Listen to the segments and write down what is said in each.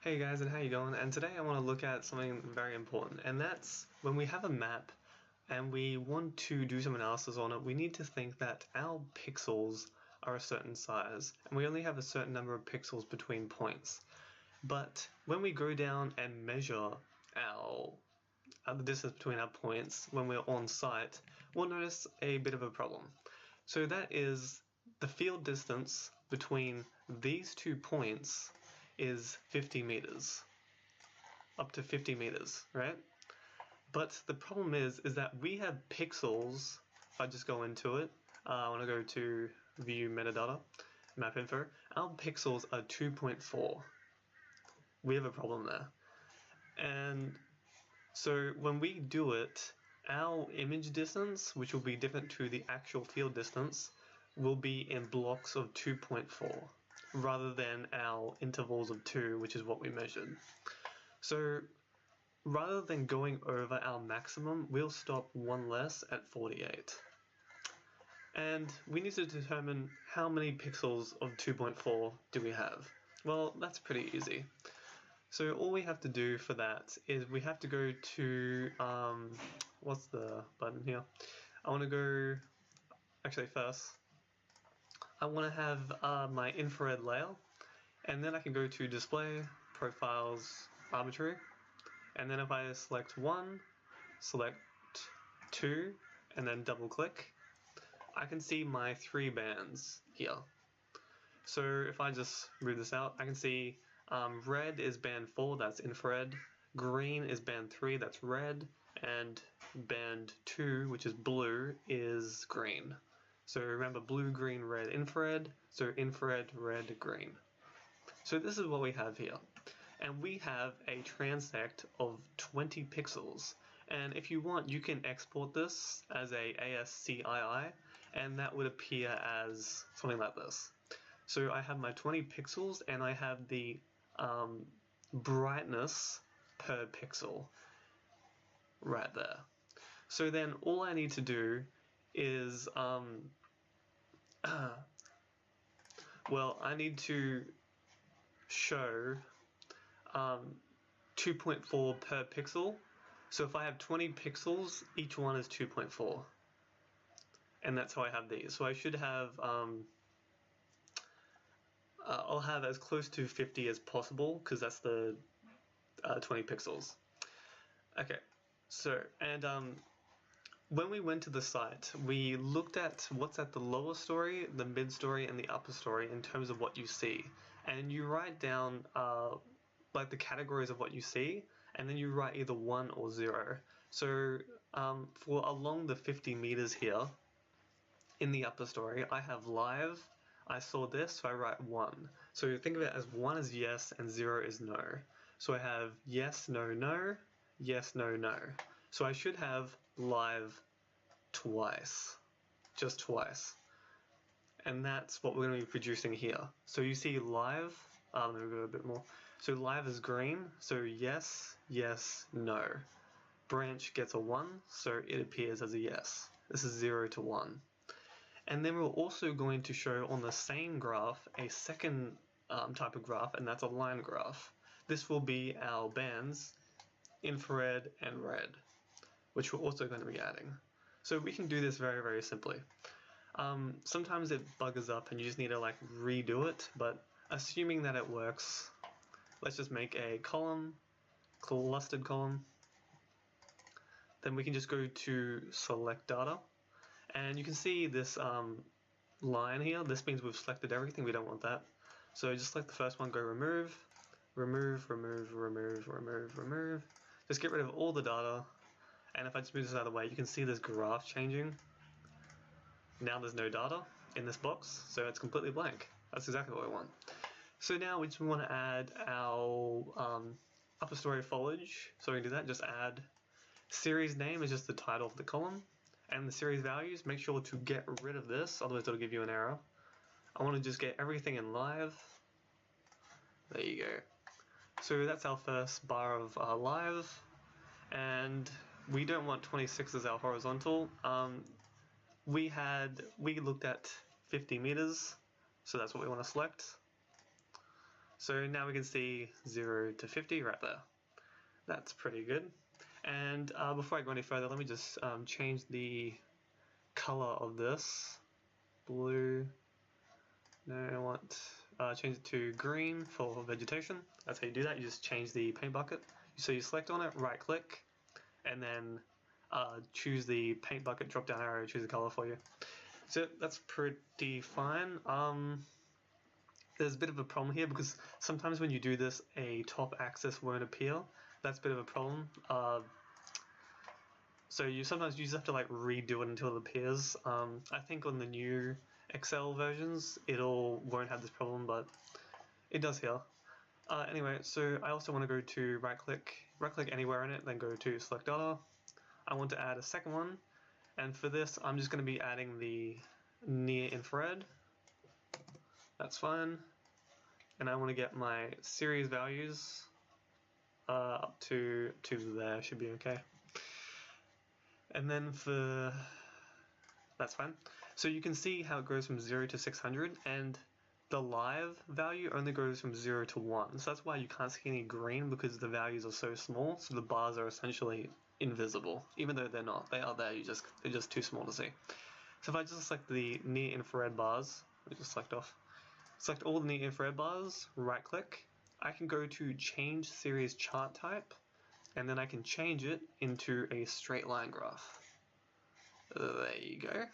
Hey guys, and how you going? And today I want to look at something very important, and that's when we have a map and we want to do some analysis on it, we need to think that our pixels are a certain size, and we only have a certain number of pixels between points. But when we go down and measure the distance between our points when we're on site, we'll notice a bit of a problem. So that is the field distance between these 2 points is 50 meters, up to 50 meters, right? But the problem is that we have pixels. If I just go into it, I want to go to view metadata, map info. Our pixels are 2.4. We have a problem there. And so when we do it, our image distance, which will be different to the actual field distance, will be in blocks of 2.4 rather than our intervals of 2, which is what we measured. So rather than going over our maximum, we'll stop one less at 48. And we need to determine how many pixels of 2.4 do we have. Well, that's pretty easy. So all we have to do for that is we have to go to, what's the button here? I want to go, actually first, I want to have my infrared layer, and then I can go to display, profiles, arbitrary, and then if I select 1, select 2, and then double click, I can see my 3 bands here. So if I just read this out, I can see red is band 4, that's infrared, green is band 3, that's red, and band 2, which is blue, is green. So remember, blue, green, red, infrared, so infrared, red, green. So this is what we have here. And we have a transect of 20 pixels. And if you want, you can export this as a ASCII, and that would appear as something like this. So I have my 20 pixels, and I have the brightness per pixel right there. So then all I need to do is, well, I need to show 2.4 per pixel. So if I have 20 pixels, each one is 2.4. And that's how I have these. So I should have, I'll have as close to 50 as possible, because that's the 20 pixels. Okay, so, and when we went to the site, we looked at what's at the lower story, the mid story, and the upper story in terms of what you see. And you write down like the categories of what you see, and then you write either 1 or 0. So for along the 50 meters here, in the upper story, I have live, I saw this, so I write 1. So think of it as 1 is yes and 0 is no. So I have yes, no, no, yes, no, no. So I should have live twice, just twice. And that's what we're going to be producing here. So you see live, let me go a bit more. So live is green, so yes, yes, no. Branch gets a 1, so it appears as a yes. This is 0 to 1. And then we're also going to show on the same graph a second type of graph, and that's a line graph. This will be our bands, infrared and red, which we're also going to be adding. So we can do this very, very simply. Sometimes it buggers up and you just need to like redo it, but assuming that it works, let's just make a column, clustered column. Then we can just go to select data, and you can see this line here. This means we've selected everything. We don't want that. So just like the first one, go remove, remove, remove, remove, remove, remove. Just get rid of all the data. And if I just move this out of the way, you can see this graph changing. Now there's no data in this box, so it's completely blank. That's exactly what we want. So now we just want to add our upper story foliage. So we can do that, just add series name is just the title of the column. And the series values, make sure to get rid of this, otherwise it'll give you an error. I want to just get everything in live. There you go. So that's our first bar of live. And we don't want 26 as our horizontal. We looked at 50 meters, so that's what we want to select. So now we can see 0 to 50 right there. That's pretty good. And before I go any further, let me just change the color of this. Blue. No, I want change it to green for vegetation. That's how you do that. You just change the paint bucket. So you select on it, right click, and then choose the paint bucket drop down arrow, choose the color for you. So that's pretty fine. There's a bit of a problem here because sometimes when you do this, a top axis won't appear. That's a bit of a problem. So you sometimes just have to like redo it until it appears. I think on the new Excel versions, won't have this problem, but it does here. Anyway, so I also want to go to right click anywhere in it, then go to select data. I want to add a second one, and for this, I'm just going to be adding the near infrared. That's fine. And I want to get my series values up to there, should be okay. And then that's fine. So you can see how it goes from 0 to 600, and the live value only goes from 0 to 1. So that's why you can't see any green, because the values are so small, so the bars are essentially invisible. Even though they're not, they are there, they're just too small to see. So if I just select the near infrared bars, let me just select all the near infrared bars, right click, I can go to change series chart type, and then I can change it into a straight line graph. There you go.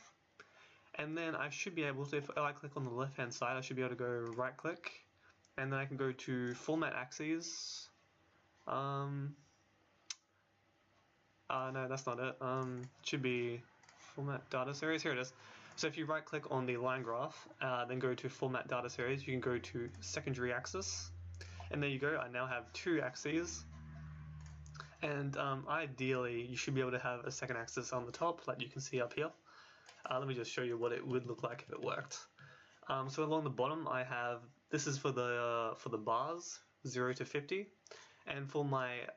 And then I should be able to, if I click on the left hand side, I should be able to go right click, and then I can go to format axes. No, that's not it. Should be format data series. Here it is. So if you right click on the line graph, then go to format data series, you can go to secondary axis, and there you go. I now have two axes. And ideally, you should be able to have a second axis on the top, like you can see up here. Let me just show you what it would look like if it worked. So along the bottom, I have, this is for the bars, 0 to 50. And for my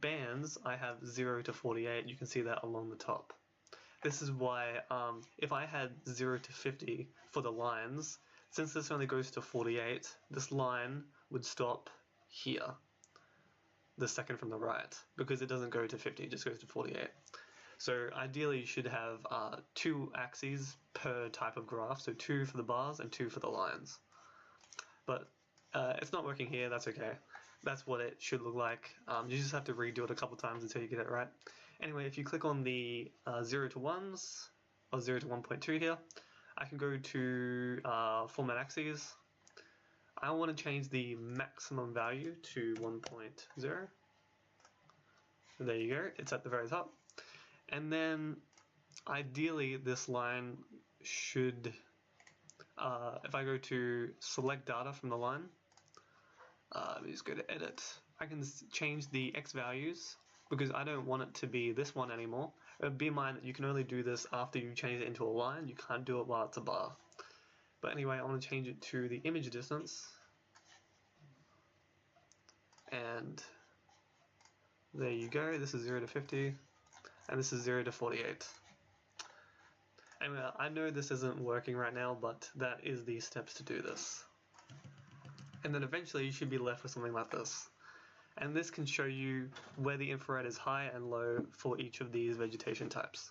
bands, I have 0 to 48. You can see that along the top. This is why if I had 0 to 50 for the lines, since this only goes to 48, this line would stop here, the second from the right, because it doesn't go to 50, it just goes to 48. So ideally you should have two axes per type of graph, so 2 for the bars and 2 for the lines. But it's not working here, that's okay. That's what it should look like. You just have to redo it a couple times until you get it right. Anyway, if you click on the 0 to 1s, or 0 to 1.2 here, I can go to format axes. I want to change the maximum value to 1.0. There you go, it's at the very top. And then ideally this line should, if I go to select data from the line, let me just go to edit. I can change the X values because I don't want it to be this one anymore. Bear in mind that you can only do this after you change it into a line. You can't do it while it's a bar. But anyway, I want to change it to the image distance. And there you go. This is 0 to 50. And this is 0 to 48. Anyway, I know this isn't working right now, but that is the steps to do this. And then eventually you should be left with something like this. And this can show you where the infrared is high and low for each of these vegetation types.